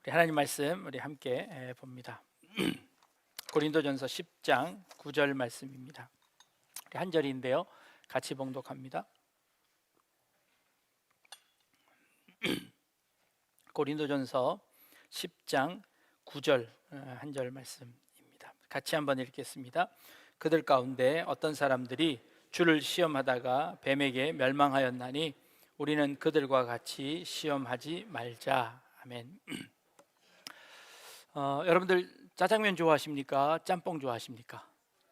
우리 하나님 말씀 우리 함께 봅니다. 고린도전서 10장 9절 말씀입니다. 한 절인데요, 같이 봉독합니다. 고린도전서 10장 9절 한 절 말씀입니다. 같이 한번 읽겠습니다. 그들 가운데 어떤 사람들이 주를 시험하다가 뱀에게 멸망하였나니 우리는 그들과 같이 시험하지 말자. 아멘. 여러분들 짜장면 좋아하십니까? 짬뽕 좋아하십니까?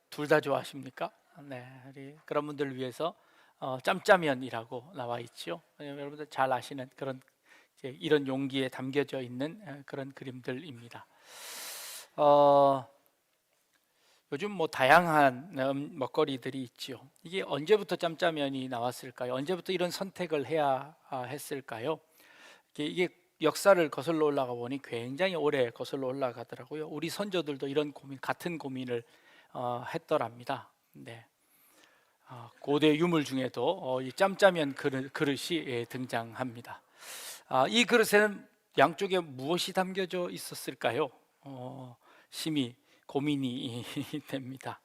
둘 다 좋아하십니까? 네, 우리 그런 분들을 위해서 짬짜면이라고 나와 있죠. 여러분들 잘 아시는 그런 이런 용기에 담겨져 있는 그런 그림들입니다. 요즘 뭐 다양한 먹거리들이 있죠. 이게 언제부터 짬짜면이 나왔을까요? 언제부터 이런 선택을 해야 했을까요? 이게 역사를 거슬러 올라가 보니 굉장히 오래 거슬러 올라가더라고요. 우리 선조들도 이런 같은 고민을 했더랍니다. 네. 고대 유물 중에도 이 짬짜면 그릇이 등장합니다. 이 그릇에는 양쪽에 무엇이 담겨져 있었을까요? 심히 고민이 됩니다.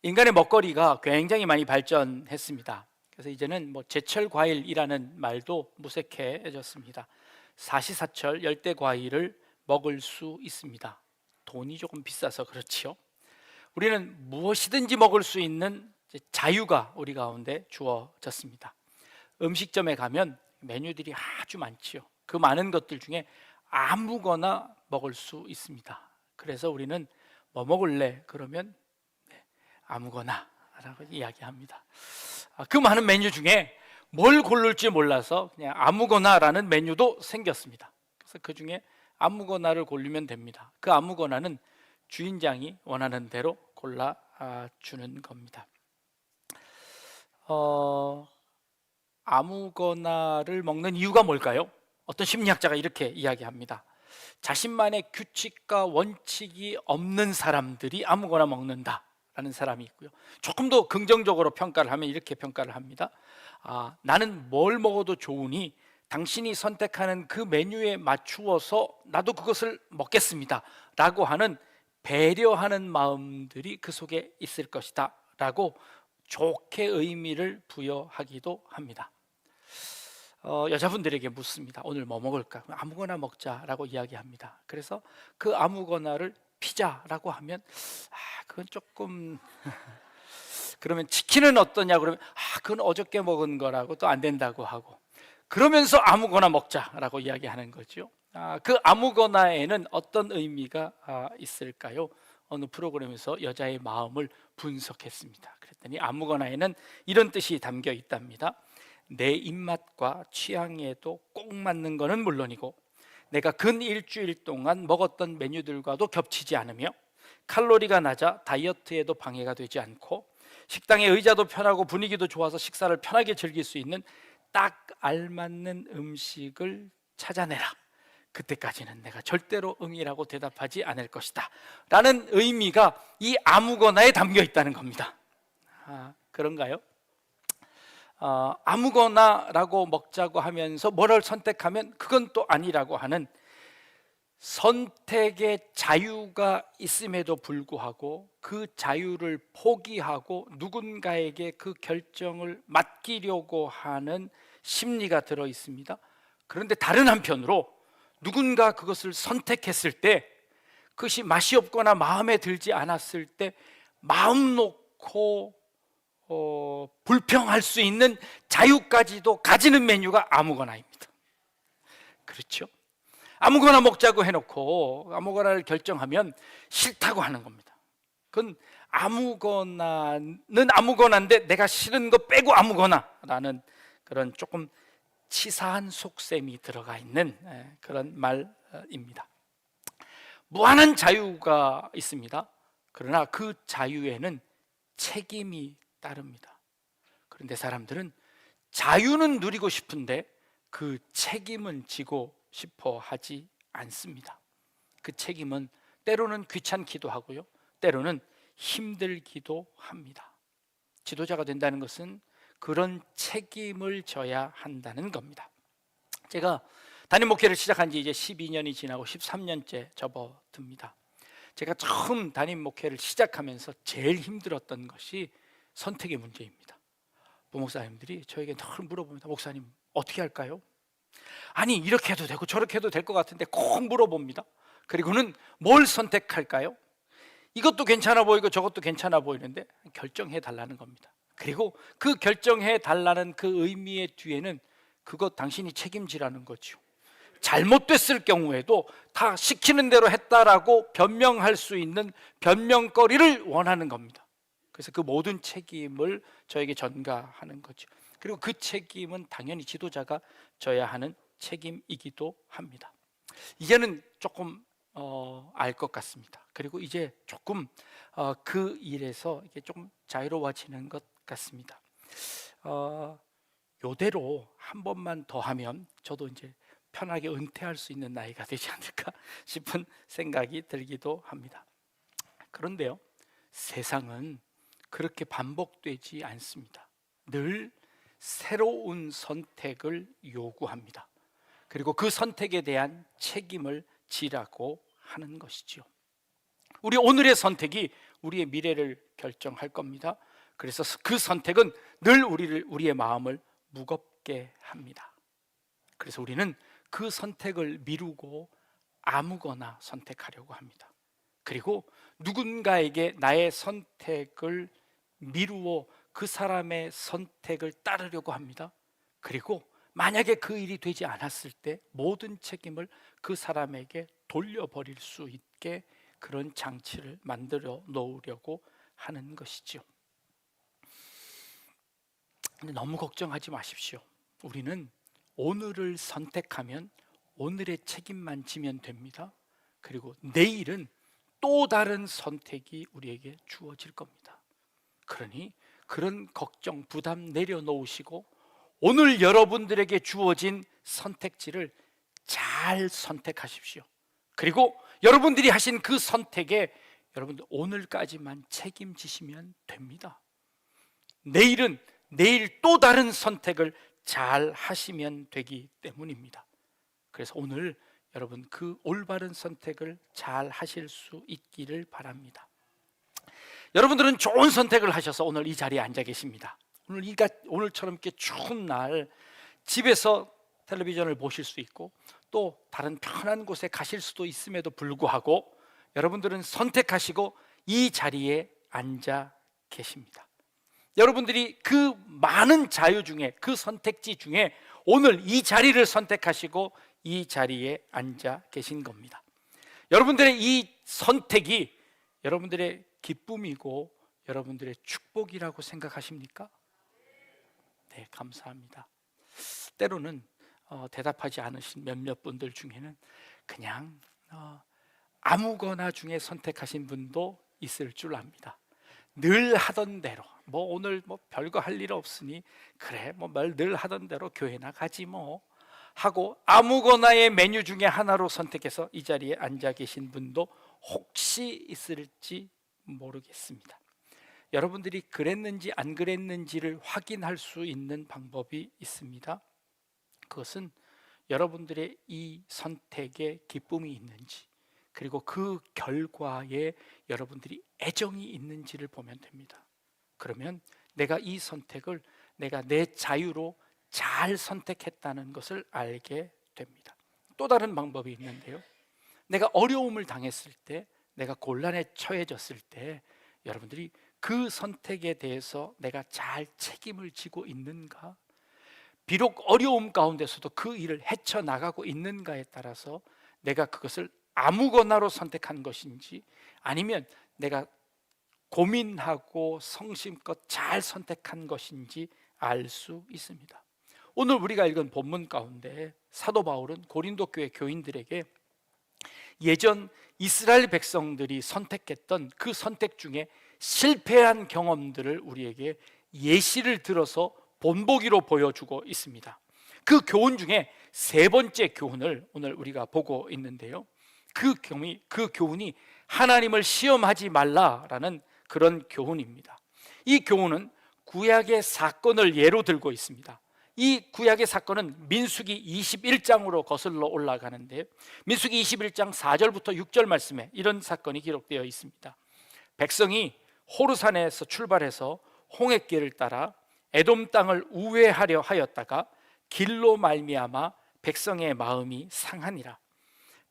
인간의 먹거리가 굉장히 많이 발전했습니다. 그래서 이제는 뭐 제철 과일이라는 말도 무색해졌습니다. 사시사철 열대 과일을 먹을 수 있습니다. 돈이 조금 비싸서 그렇지요. 우리는 무엇이든지 먹을 수 있는 자유가 우리 가운데 주어졌습니다. 음식점에 가면 메뉴들이 아주 많지요. 그 많은 것들 중에 아무거나 먹을 수 있습니다. 그래서 우리는 뭐 먹을래? 그러면 아무거나 라고 이야기합니다. 그 많은 메뉴 중에 뭘 고를지 몰라서 그냥 아무거나라는 메뉴도 생겼습니다. 그래서 그 중에 아무거나를 고르면 됩니다. 그 아무거나는 주인장이 원하는 대로 골라주는 겁니다. 아무거나를 먹는 이유가 뭘까요? 어떤 심리학자가 이렇게 이야기합니다. 자신만의 규칙과 원칙이 없는 사람들이 아무거나 먹는다 라는 사람이 있고요, 조금 더 긍정적으로 평가를 하면 이렇게 평가를 합니다. 나는 뭘 먹어도 좋으니 당신이 선택하는 그 메뉴에 맞추어서 나도 그것을 먹겠습니다 라고 하는 배려하는 마음들이 그 속에 있을 것이다 라고 좋게 의미를 부여하기도 합니다. 여자분들에게 묻습니다. 오늘 뭐 먹을까? 아무거나 먹자라고 이야기합니다. 그래서 그 아무거나를 피자라고 하면 그건 조금 그러면 치킨은 어떠냐 그러면 그건 어저께 먹은 거라고 또 안 된다고 하고, 그러면서 아무거나 먹자라고 이야기하는 거죠. 그 아무거나에는 어떤 의미가 있을까요? 어느 프로그램에서 여자의 마음을 분석했습니다. 그랬더니 아무거나에는 이런 뜻이 담겨 있답니다. 내 입맛과 취향에도 꼭 맞는 것은 물론이고 내가 근 일주일 동안 먹었던 메뉴들과도 겹치지 않으며 칼로리가 낮아 다이어트에도 방해가 되지 않고 식당의 의자도 편하고 분위기도 좋아서 식사를 편하게 즐길 수 있는 딱 알맞는 음식을 찾아내라. 그때까지는 내가 절대로 응이라고 대답하지 않을 것이다 라는 의미가 이 아무거나에 담겨 있다는 겁니다. 그런가요? 아무거나라고 먹자고 하면서 뭐를 선택하면 그건 또 아니라고 하는 선택의 자유가 있음에도 불구하고 그 자유를 포기하고 누군가에게 그 결정을 맡기려고 하는 심리가 들어 있습니다. 그런데 다른 한편으로 누군가 그것을 선택했을 때 그것이 맛이 없거나 마음에 들지 않았을 때 마음 놓고 불평할 수 있는 자유까지도 가지는 메뉴가 아무거나입니다. 그렇죠? 아무거나 먹자고 해놓고 아무거나를 결정하면 싫다고 하는 겁니다. 그건 아무거나는 아무거나인데 내가 싫은 거 빼고 아무거나라는 그런 조금 치사한 속셈이 들어가 있는 그런 말입니다. 무한한 자유가 있습니다. 그러나 그 자유에는 책임이 따릅니다. 그런데 사람들은 자유는 누리고 싶은데 그 책임은 지고 싶어 하지 않습니다. 그 책임은 때로는 귀찮기도 하고요, 때로는 힘들기도 합니다. 지도자가 된다는 것은 그런 책임을 져야 한다는 겁니다. 제가 담임 목회를 시작한 지 이제 12년이 지나고 13년째 접어듭니다. 제가 처음 담임 목회를 시작하면서 제일 힘들었던 것이 선택의 문제입니다. 부목사님들이 저에게 늘 물어봅니다. 목사님 어떻게 할까요? 아니 이렇게 해도 되고 저렇게 해도 될 것 같은데 꼭 물어봅니다. 그리고는 뭘 선택할까요? 이것도 괜찮아 보이고 저것도 괜찮아 보이는데 결정해 달라는 겁니다. 그리고 그 결정해 달라는 그 의미의 뒤에는 그것 당신이 책임지라는 거죠. 잘못됐을 경우에도 다 시키는 대로 했다라고 변명할 수 있는 변명거리를 원하는 겁니다. 그래서 그 모든 책임을 저에게 전가하는 거죠. 그리고 그 책임은 당연히 지도자가 져야 하는 책임이기도 합니다. 이제는 조금 알 것 같습니다. 그리고 이제 조금 그 일에서 이게 조금 자유로워지는 것 같습니다. 요대로 한 번만 더 하면 저도 이제 편하게 은퇴할 수 있는 나이가 되지 않을까 싶은 생각이 들기도 합니다. 그런데요, 세상은 그렇게 반복되지 않습니다. 늘 새로운 선택을 요구합니다. 그리고 그 선택에 대한 책임을 지라고 하는 것이죠. 우리 오늘의 선택이 우리의 미래를 결정할 겁니다. 그래서 그 선택은 늘 우리의 마음을 무겁게 합니다. 그래서 우리는 그 선택을 미루고 아무거나 선택하려고 합니다. 그리고 누군가에게 나의 선택을 미루어 그 사람의 선택을 따르려고 합니다. 그리고 만약에 그 일이 되지 않았을 때 모든 책임을 그 사람에게 돌려버릴 수 있게 그런 장치를 만들어 놓으려고 하는 것이죠. 근데 너무 걱정하지 마십시오. 우리는 오늘을 선택하면 오늘의 책임만 지면 됩니다. 그리고 내일은 또 다른 선택이 우리에게 주어질 겁니다. 그러니 그런 걱정, 부담 내려놓으시고 오늘 여러분들에게 주어진 선택지를 잘 선택하십시오. 그리고 여러분들이 하신 그 선택에 여러분들 오늘까지만 책임지시면 됩니다. 내일은 내일 또 다른 선택을 잘 하시면 되기 때문입니다. 그래서 오늘 여러분 그 올바른 선택을 잘 하실 수 있기를 바랍니다. 여러분들은 좋은 선택을 하셔서 오늘 이 자리에 앉아 계십니다. 오늘처럼 이렇게 추운 날 집에서 텔레비전을 보실 수 있고 또 다른 편한 곳에 가실 수도 있음에도 불구하고 여러분들은 선택하시고 이 자리에 앉아 계십니다. 여러분들이 그 많은 자유 중에 그 선택지 중에 오늘 이 자리를 선택하시고 이 자리에 앉아 계신 겁니다. 여러분들의 이 선택이 여러분들의 기쁨이고 여러분들의 축복이라고 생각하십니까? 네, 감사합니다. 때로는 대답하지 않으신 몇몇 분들 중에는 그냥 아무거나 중에 선택하신 분도 있을 줄 압니다. 늘 하던 대로 오늘 별거 할 일 없으니 그래 늘 하던 대로 교회나 가지 하고 아무거나의 메뉴 중에 하나로 선택해서 이 자리에 앉아 계신 분도 혹시 있을지 모르겠습니다. 여러분들이 그랬는지 안 그랬는지를 확인할 수 있는 방법이 있습니다. 그것은 여러분들의 이 선택에 기쁨이 있는지 그리고 그 결과에 여러분들이 애정이 있는지를 보면 됩니다. 그러면 내가 이 선택을 내가 내 자유로 잘 선택했다는 것을 알게 됩니다. 또 다른 방법이 있는데요, 내가 어려움을 당했을 때, 내가 곤란에 처해졌을 때 여러분들이 그 선택에 대해서 내가 잘 책임을 지고 있는가, 비록 어려움 가운데서도 그 일을 헤쳐나가고 있는가에 따라서 내가 그것을 아무거나로 선택한 것인지 아니면 내가 고민하고 성심껏 잘 선택한 것인지 알 수 있습니다. 오늘 우리가 읽은 본문 가운데 사도 바울은 고린도 교회 교인들에게 예전 이스라엘 백성들이 선택했던 그 선택 중에 실패한 경험들을 우리에게 예시를 들어서 본보기로 보여주고 있습니다. 그 교훈 중에 세 번째 교훈을 오늘 우리가 보고 있는데요, 그 교훈이 하나님을 시험하지 말라라는 그런 교훈입니다. 이 교훈은 구약의 사건을 예로 들고 있습니다. 이 구약의 사건은 민수기 21장으로 거슬러 올라가는데, 민수기 21장 4절부터 6절 말씀에 이런 사건이 기록되어 있습니다. 백성이 호르산에서 출발해서 홍해길을 따라 에돔 땅을 우회하려 하였다가 길로 말미암아 백성의 마음이 상하니라.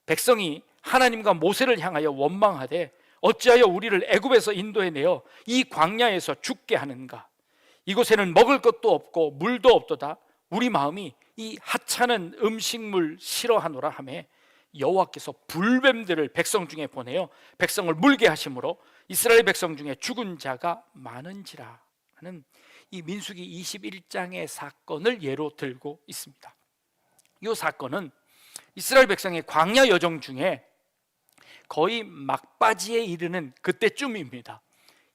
백성이 하나님과 모세를 향하여 원망하되 어찌하여 우리를 애굽에서 인도해내어 이 광야에서 죽게 하는가? 이곳에는 먹을 것도 없고 물도 없도다. 우리 마음이 이 하찮은 음식물 싫어하노라 하며 여호와께서 불뱀들을 백성 중에 보내어 백성을 물게 하심으로 이스라엘 백성 중에 죽은 자가 많은지라 하는 이 민수기 21장의 사건을 예로 들고 있습니다. 이 사건은 이스라엘 백성의 광야 여정 중에 거의 막바지에 이르는 그때쯤입니다.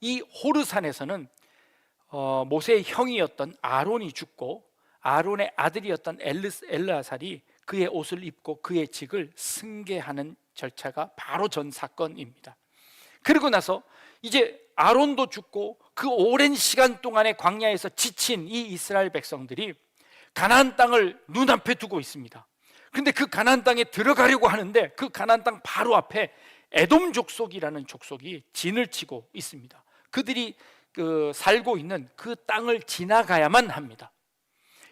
이 호르산에서는 모세의 형이었던 아론이 죽고 아론의 아들이었던 엘르아살이 그의 옷을 입고 그의 직을 승계하는 절차가 바로 전 사건입니다. 그리고 나서 이제 아론도 죽고 그 오랜 시간 동안의 광야에서 지친 이 이스라엘 백성들이 가나안 땅을 눈앞에 두고 있습니다. 그런데 그 가나안 땅에 들어가려고 하는데 그 가나안 땅 바로 앞에 에돔 족속이라는 족속이 진을 치고 있습니다. 그들이 살고 있는 그 땅을 지나가야만 합니다.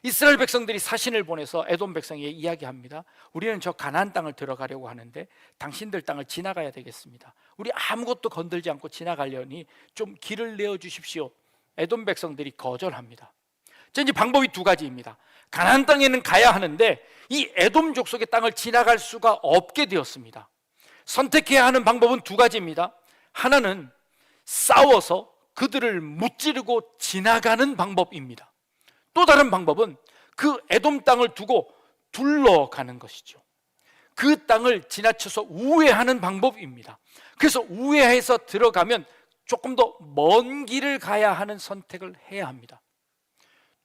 이스라엘 백성들이 사신을 보내서 에돔 백성에게 이야기합니다. 우리는 저 가나안 땅을 들어가려고 하는데 당신들 땅을 지나가야 되겠습니다. 우리 아무것도 건들지 않고 지나가려니 좀 길을 내어 주십시오. 에돔 백성들이 거절합니다. 이제 방법이 두 가지입니다. 가나안 땅에는 가야 하는데 이 에돔 족속의 땅을 지나갈 수가 없게 되었습니다. 선택해야 하는 방법은 두 가지입니다. 하나는 싸워서 그들을 무찌르고 지나가는 방법입니다. 또 다른 방법은 그 에돔 땅을 두고 둘러가는 것이죠. 그 땅을 지나쳐서 우회하는 방법입니다. 그래서 우회해서 들어가면 조금 더 먼 길을 가야 하는 선택을 해야 합니다.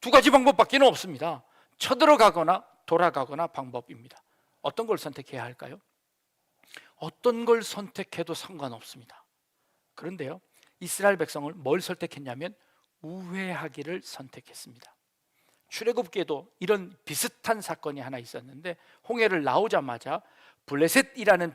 두 가지 방법밖에 없습니다. 쳐들어가거나 돌아가거나 방법입니다. 어떤 걸 선택해야 할까요? 어떤 걸 선택해도 상관없습니다. 그런데요, 이스라엘 백성을 뭘 선택했냐면 우회하기를 선택했습니다. 출애굽기에도 이런 비슷한 사건이 하나 있었는데, 홍해를 나오자마자 블레셋이라는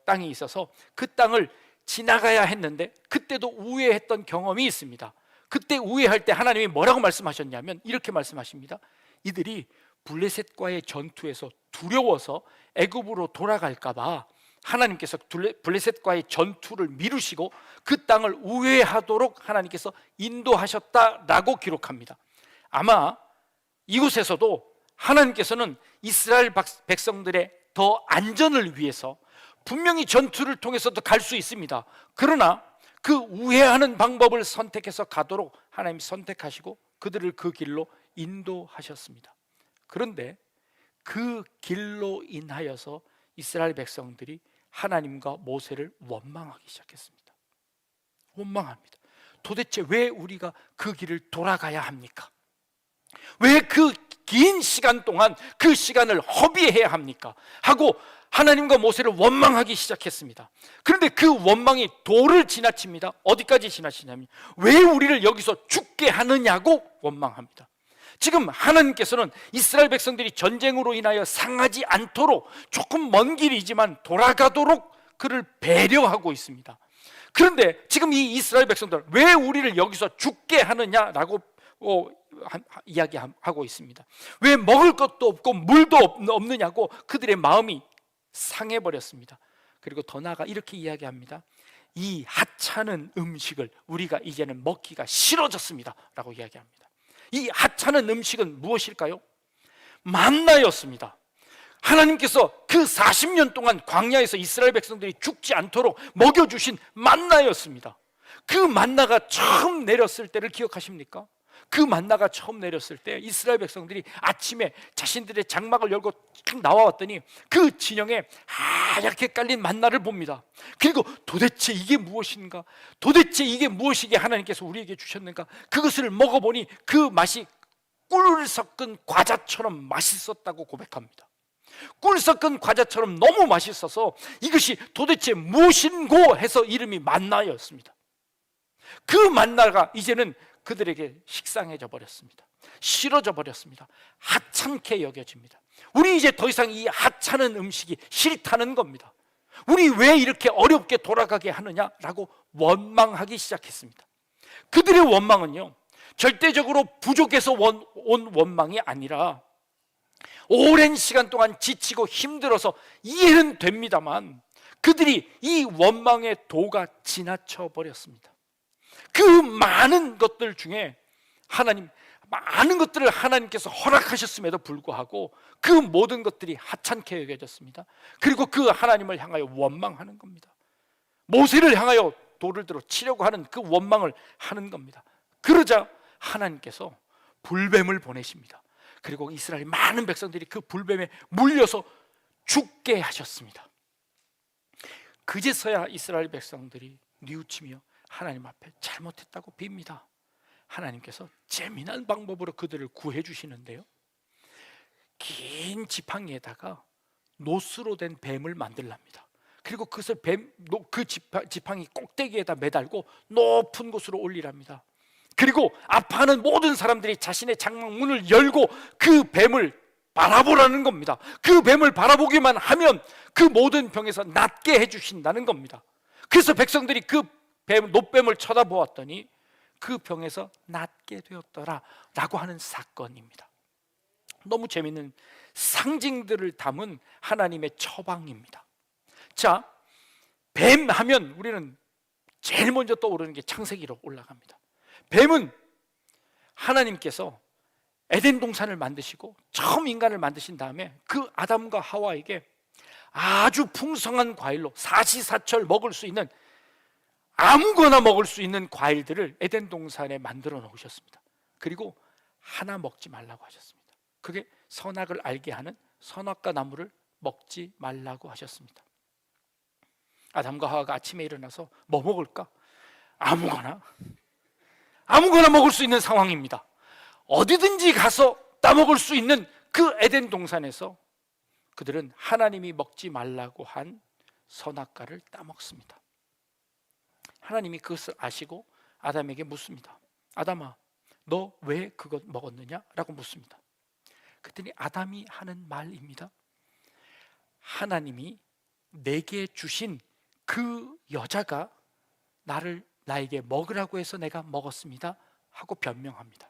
땅이 있어서 그 땅을 지나가야 했는데 그때도 우회했던 경험이 있습니다. 그때 우회할 때 하나님이 뭐라고 말씀하셨냐면 이렇게 말씀하십니다. 이들이 블레셋과의 전투에서 두려워서 애굽으로 돌아갈까 봐 하나님께서 블레셋과의 전투를 미루시고 그 땅을 우회하도록 하나님께서 인도하셨다라고 기록합니다. 아마 이곳에서도 하나님께서는 이스라엘 백성들의 더 안전을 위해서 분명히 전투를 통해서도 갈 수 있습니다. 그러나 그 우회하는 방법을 선택해서 가도록 하나님이 선택하시고 그들을 그 길로 인도하셨습니다. 그런데 그 길로 인하여서 이스라엘 백성들이 하나님과 모세를 원망하기 시작했습니다. 원망합니다. 도대체 왜 우리가 그 길을 돌아가야 합니까? 왜 그 긴 시간 동안 그 시간을 허비해야 합니까? 하고 하나님과 모세를 원망하기 시작했습니다. 그런데 그 원망이 도를 지나칩니다. 어디까지 지나치냐면 왜 우리를 여기서 죽게 하느냐고 원망합니다. 지금 하나님께서는 이스라엘 백성들이 전쟁으로 인하여 상하지 않도록 조금 먼 길이지만 돌아가도록 그를 배려하고 있습니다. 그런데 지금 이 이스라엘 백성들 왜 우리를 여기서 죽게 하느냐라고 이야기하고 있습니다. 왜 먹을 것도 없고 물도 없느냐고 그들의 마음이 상해버렸습니다. 그리고 더 나아가 이렇게 이야기합니다. 이 하찮은 음식을 우리가 이제는 먹기가 싫어졌습니다 라고 이야기합니다. 이 하찮은 음식은 무엇일까요? 만나였습니다. 하나님께서 그 40년 동안 광야에서 이스라엘 백성들이 죽지 않도록 먹여주신 만나였습니다. 그 만나가 처음 내렸을 때를 기억하십니까? 그 만나가 처음 내렸을 때 이스라엘 백성들이 아침에 자신들의 장막을 열고 탁 나와왔더니 그 진영에 하얗게 깔린 만나를 봅니다. 그리고 도대체 이게 무엇인가? 도대체 이게 무엇이게 하나님께서 우리에게 주셨는가? 그것을 먹어보니 그 맛이 꿀 섞은 과자처럼 맛있었다고 고백합니다. 꿀 섞은 과자처럼 너무 맛있어서 이것이 도대체 무엇인고 해서 이름이 만나였습니다. 그 만나가 이제는 그들에게 식상해져 버렸습니다. 싫어져 버렸습니다. 하찮게 여겨집니다. 우리 이제 더 이상 이 하찮은 음식이 싫다는 겁니다. 우리 왜 이렇게 어렵게 돌아가게 하느냐라고 원망하기 시작했습니다. 그들의 원망은요, 절대적으로 부족해서 온 원망이 아니라 오랜 시간 동안 지치고 힘들어서 이해는 됩니다만 그들이 이 원망의 도가 지나쳐 버렸습니다. 그 많은 것들 중에 많은 것들을 하나님께서 허락하셨음에도 불구하고 그 모든 것들이 하찮게 여겨졌습니다. 그리고 그 하나님을 향하여 원망하는 겁니다. 모세를 향하여 돌을 들어 치려고 하는 그 원망을 하는 겁니다. 그러자 하나님께서 불뱀을 보내십니다. 그리고 이스라엘 많은 백성들이 그 불뱀에 물려서 죽게 하셨습니다. 그제서야 이스라엘 백성들이 뉘우치며 하나님 앞에 잘못했다고 빕니다. 하나님께서 재미난 방법으로 그들을 구해 주시는데요, 긴 지팡이에다가 노스로 된 뱀을 만들랍니다. 그리고 그것을 그 지팡이 꼭대기에다 매달고 높은 곳으로 올리랍니다. 그리고 아파하는 모든 사람들이 자신의 장막문을 열고 그 뱀을 바라보라는 겁니다. 그 뱀을 바라보기만 하면 그 모든 병에서 낫게 해주신다는 겁니다. 그래서 백성들이 그 노뱀을 쳐다보았더니 그 병에서 낫게 되었더라 라고 하는 사건입니다. 너무 재미있는 상징들을 담은 하나님의 처방입니다. 자, 뱀 하면 우리는 제일 먼저 떠오르는 게 창세기로 올라갑니다. 뱀은 하나님께서 에덴 동산을 만드시고 처음 인간을 만드신 다음에 그 아담과 하와에게 아주 풍성한 과일로 사시사철 먹을 수 있는, 아무거나 먹을 수 있는 과일들을 에덴 동산에 만들어 놓으셨습니다. 그리고 하나 먹지 말라고 하셨습니다. 그게 선악을 알게 하는 선악과 나무를 먹지 말라고 하셨습니다. 아담과 하와가 아침에 일어나서 뭐 먹을까? 아무거나 먹을 수 있는 상황입니다. 어디든지 가서 따먹을 수 있는 그 에덴 동산에서 그들은 하나님이 먹지 말라고 한 선악과를 따먹습니다. 하나님이 그것을 아시고 아담에게 묻습니다. 아담아, 너 왜 그것 먹었느냐? 라고 묻습니다. 그랬더니 아담이 하는 말입니다. 하나님이 내게 주신 그 여자가 나에게 먹으라고 해서 내가 먹었습니다 하고 변명합니다.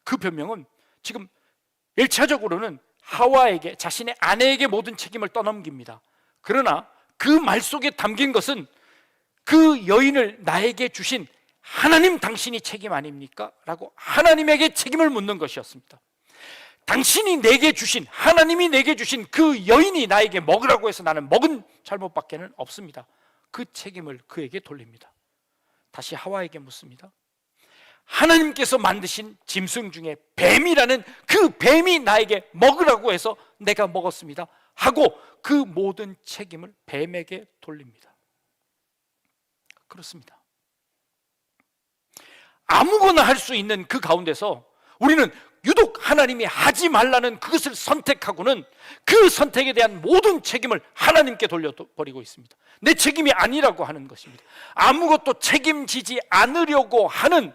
그 변명은 지금 1차적으로는 하와에게, 자신의 아내에게 모든 책임을 떠넘깁니다. 그러나 그 말 속에 담긴 것은 그 여인을 나에게 주신 하나님 당신이 책임 아닙니까? 라고 하나님에게 책임을 묻는 것이었습니다. 당신이 내게 주신, 하나님이 내게 주신 그 여인이 나에게 먹으라고 해서 나는 먹은 잘못밖에는 없습니다. 그 책임을 그에게 돌립니다. 다시 하와에게 묻습니다. 하나님께서 만드신 짐승 중에 뱀이라는 그 뱀이 나에게 먹으라고 해서 내가 먹었습니다 하고 그 모든 책임을 뱀에게 돌립니다. 그렇습니다. 아무거나 할 수 있는 그 가운데서 우리는 유독 하나님이 하지 말라는 그것을 선택하고는 그 선택에 대한 모든 책임을 하나님께 돌려버리고 있습니다. 내 책임이 아니라고 하는 것입니다. 아무것도 책임지지 않으려고 하는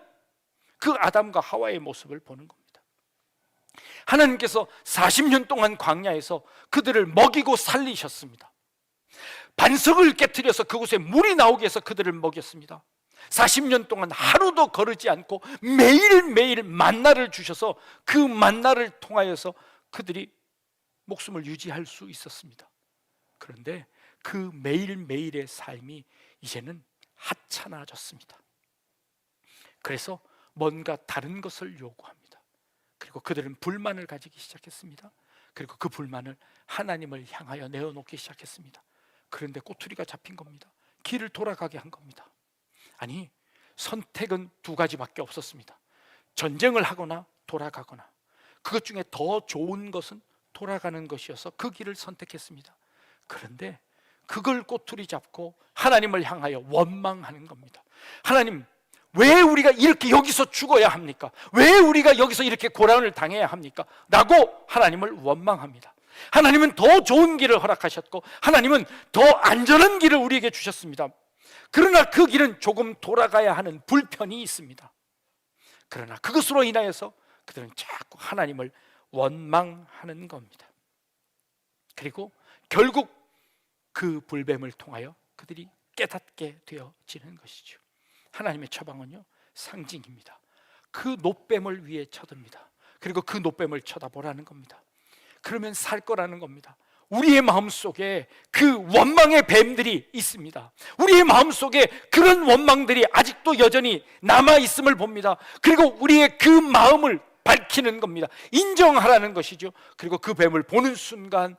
그 아담과 하와의 모습을 보는 겁니다. 하나님께서 40년 동안 광야에서 그들을 먹이고 살리셨습니다. 반석을 깨트려서 그곳에 물이 나오게 해서 그들을 먹였습니다. 40년 동안 하루도 거르지 않고 매일매일 만나를 주셔서 그 만나를 통하여서 그들이 목숨을 유지할 수 있었습니다. 그런데 그 매일매일의 삶이 이제는 하찮아졌습니다. 그래서 뭔가 다른 것을 요구합니다. 그리고 그들은 불만을 가지기 시작했습니다. 그리고 그 불만을 하나님을 향하여 내어놓기 시작했습니다. 그런데 꼬투리가 잡힌 겁니다. 길을 돌아가게 한 겁니다. 아니, 선택은 두 가지밖에 없었습니다. 전쟁을 하거나 돌아가거나. 그것 중에 더 좋은 것은 돌아가는 것이어서 그 길을 선택했습니다. 그런데 그걸 꼬투리 잡고 하나님을 향하여 원망하는 겁니다. 하나님, 왜 우리가 이렇게 여기서 죽어야 합니까? 왜 우리가 여기서 이렇게 고난을 당해야 합니까? 라고 하나님을 원망합니다. 하나님은 더 좋은 길을 허락하셨고 하나님은 더 안전한 길을 우리에게 주셨습니다. 그러나 그 길은 조금 돌아가야 하는 불편이 있습니다. 그러나 그것으로 인하여서 그들은 자꾸 하나님을 원망하는 겁니다. 그리고 결국 그 불뱀을 통하여 그들이 깨닫게 되어지는 것이죠. 하나님의 처방은요, 상징입니다. 그 노뱀을 위해 쳐듭니다. 그리고 그 노뱀을 쳐다보라는 겁니다. 그러면 살 거라는 겁니다. 우리의 마음속에 그 원망의 뱀들이 있습니다. 우리의 마음속에 그런 원망들이 아직도 여전히 남아있음을 봅니다. 그리고 우리의 그 마음을 밝히는 겁니다. 인정하라는 것이죠. 그리고 그 뱀을 보는 순간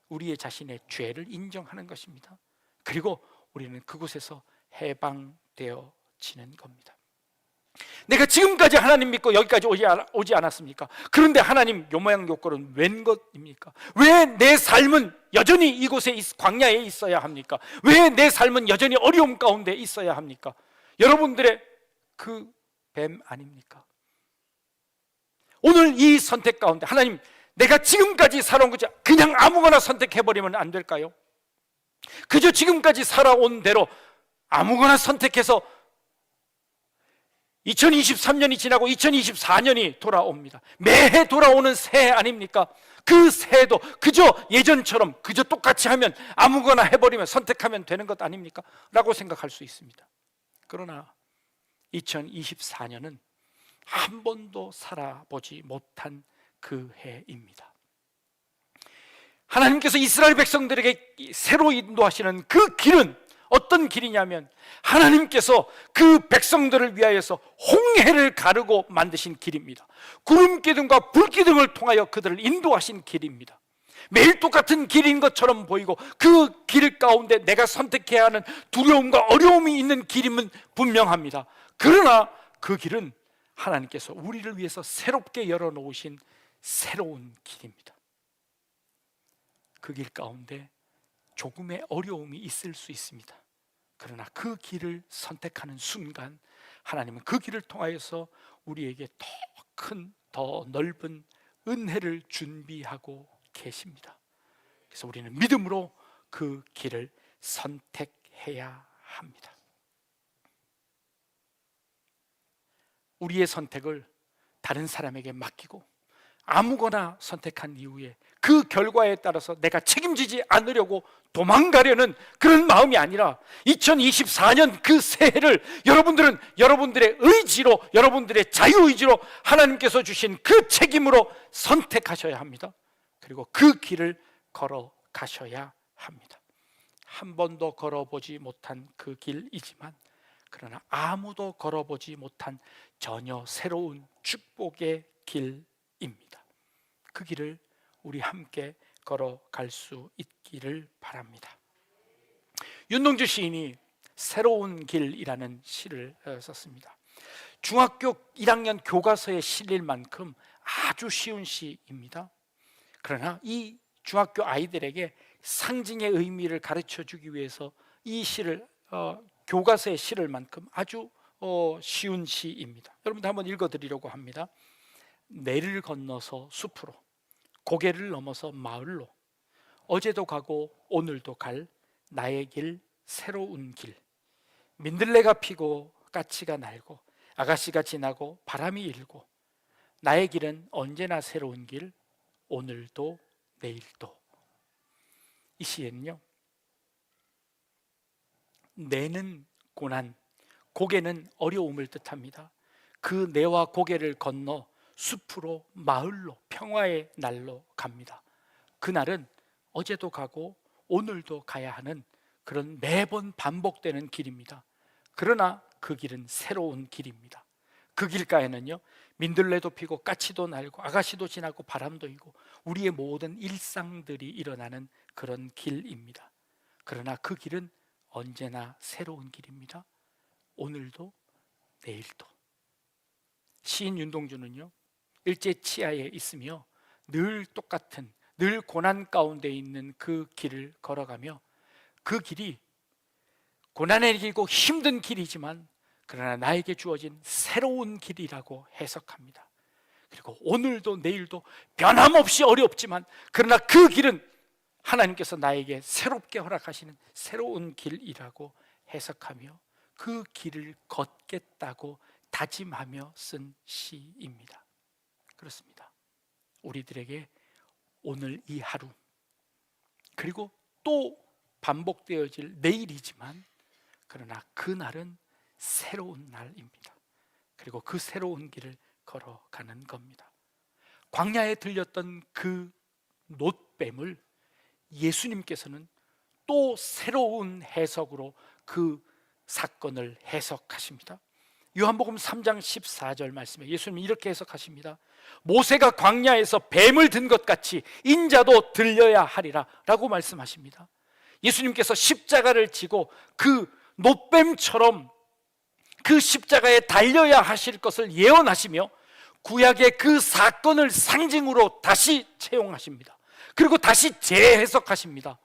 우리의 자신의 죄를 인정하는 것입니다. 그리고 우리는 그곳에서 해방되어지는 겁니다. 내가 지금까지 하나님 믿고 여기까지 오지 않았습니까? 그런데 하나님 요 모양 요 꼴은 웬 것입니까? 왜 내 삶은 여전히 이곳에 광야에 있어야 합니까? 왜 내 삶은 여전히 어려움 가운데 있어야 합니까? 여러분들의 그 뱀 아닙니까? 오늘 이 선택 가운데 하나님, 내가 지금까지 살아온 거지 그냥 아무거나 선택해버리면 안 될까요? 그저 지금까지 살아온 대로 아무거나 선택해서 2023년이 지나고 2024년이 돌아옵니다. 매해 돌아오는 새해 아닙니까? 그 새해도 그저 예전처럼 그저 똑같이 하면 아무거나 해버리면 선택하면 되는 것 아닙니까? 라고 생각할 수 있습니다. 그러나 2024년은 한 번도 살아보지 못한 그 해입니다. 하나님께서 이스라엘 백성들에게 새로 인도하시는 그 길은 어떤 길이냐면, 하나님께서 그 백성들을 위하여서 홍해를 가르고 만드신 길입니다. 구름기둥과 불기둥을 통하여 그들을 인도하신 길입니다. 매일 똑같은 길인 것처럼 보이고 그 길 가운데 내가 선택해야 하는 두려움과 어려움이 있는 길임은 분명합니다. 그러나 그 길은 하나님께서 우리를 위해서 새롭게 열어놓으신 새로운 길입니다. 그 길 가운데 조금의 어려움이 있을 수 있습니다. 그러나 그 길을 선택하는 순간 하나님은 그 길을 통하여서 우리에게 더 큰, 더 넓은 은혜를 준비하고 계십니다. 그래서 우리는 믿음으로 그 길을 선택해야 합니다. 우리의 선택을 다른 사람에게 맡기고 아무거나 선택한 이후에 그 결과에 따라서 내가 책임지지 않으려고 도망가려는 그런 마음이 아니라 2024년 그 새해를 여러분들은 여러분들의 의지로, 여러분들의 자유의지로 하나님께서 주신 그 책임으로 선택하셔야 합니다. 그리고 그 길을 걸어가셔야 합니다. 한 번도 걸어보지 못한 그 길이지만, 그러나 아무도 걸어보지 못한 전혀 새로운 축복의 길입니다. 그 길을 우리 함께 걸어갈 수 있기를 바랍니다. 윤동주 시인이 새로운 길이라는 시를 썼습니다. 중학교 1학년 교과서에 실릴 만큼 아주 쉬운 시입니다. 그러나 이 중학교 아이들에게 상징의 의미를 가르쳐 주기 위해서 이 시를 교과서에 실을 만큼 아주 쉬운 시입니다. 여러분들 한번 읽어드리려고 합니다. 내를 건너서 숲으로, 고개를 넘어서 마을로, 어제도 가고 오늘도 갈 나의 길, 새로운 길. 민들레가 피고 까치가 날고 아가씨가 지나고 바람이 일고 나의 길은 언제나 새로운 길, 오늘도 내일도. 이 시에는요, 내는 고난, 고개는 어려움을 뜻합니다. 그 내와 고개를 건너 숲으로, 마을로, 평화의 날로 갑니다. 그날은 어제도 가고 오늘도 가야 하는 그런 매번 반복되는 길입니다. 그러나 그 길은 새로운 길입니다. 그 길가에는요, 민들레도 피고 까치도 날고 아가씨도 지나고 바람도 일고 우리의 모든 일상들이 일어나는 그런 길입니다. 그러나 그 길은 언제나 새로운 길입니다. 오늘도 내일도. 시인 윤동주는요, 일제 치하에 있으며 늘 똑같은, 늘 고난 가운데 있는 그 길을 걸어가며 그 길이 고난의 길이고 힘든 길이지만 그러나 나에게 주어진 새로운 길이라고 해석합니다. 그리고 오늘도 내일도 변함없이 어렵지만 그러나 그 길은 하나님께서 나에게 새롭게 허락하시는 새로운 길이라고 해석하며 그 길을 걷겠다고 다짐하며 쓴 시입니다. 그렇습니다. 우리들에게 오늘 이 하루, 그리고 또 반복되어질 내일이지만, 그러나 그날은 새로운 날입니다. 그리고 그 새로운 길을 걸어가는 겁니다. 광야에 들렸던 그 놋뱀을 예수님께서는 또 새로운 해석으로 그 사건을 해석하십니다. 요한복음 3장 14절 말씀에 예수님이 이렇게 해석하십니다. 모세가 광야에서 뱀을 든 것 같이 인자도 들려야 하리라 라고 말씀하십니다. 예수님께서 십자가를 지고 그 놋뱀처럼 그 십자가에 달려야 하실 것을 예언하시며 구약의 그 사건을 상징으로 다시 채용하십니다. 그리고 다시 재해석하십니다.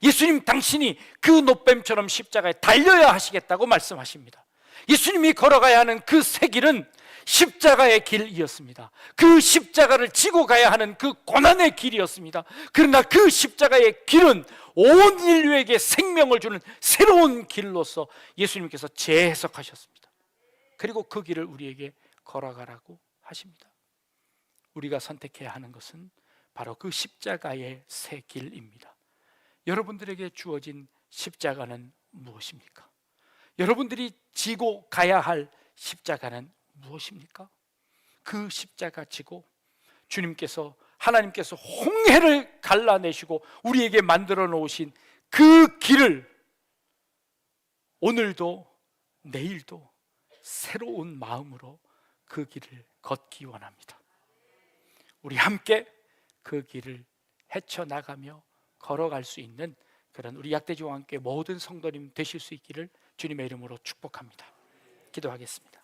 예수님 당신이 그 놋뱀처럼 십자가에 달려야 하시겠다고 말씀하십니다. 예수님이 걸어가야 하는 그 새 길은 십자가의 길이었습니다. 그 십자가를 지고 가야 하는 그 고난의 길이었습니다. 그러나 그 십자가의 길은 온 인류에게 생명을 주는 새로운 길로서 예수님께서 재해석하셨습니다. 그리고 그 길을 우리에게 걸어가라고 하십니다. 우리가 선택해야 하는 것은 바로 그 십자가의 새 길입니다. 여러분들에게 주어진 십자가는 무엇입니까? 여러분들이 지고 가야 할 십자가는 무엇입니까? 그 십자가 지고 하나님께서 홍해를 갈라내시고 우리에게 만들어 놓으신 그 길을 오늘도 내일도 새로운 마음으로 그 길을 걷기 원합니다. 우리 함께 그 길을 헤쳐나가며 걸어갈 수 있는 그런 우리 약대지와 함께 모든 성도님 되실 수 있기를 주님의 이름으로 축복합니다. 기도하겠습니다.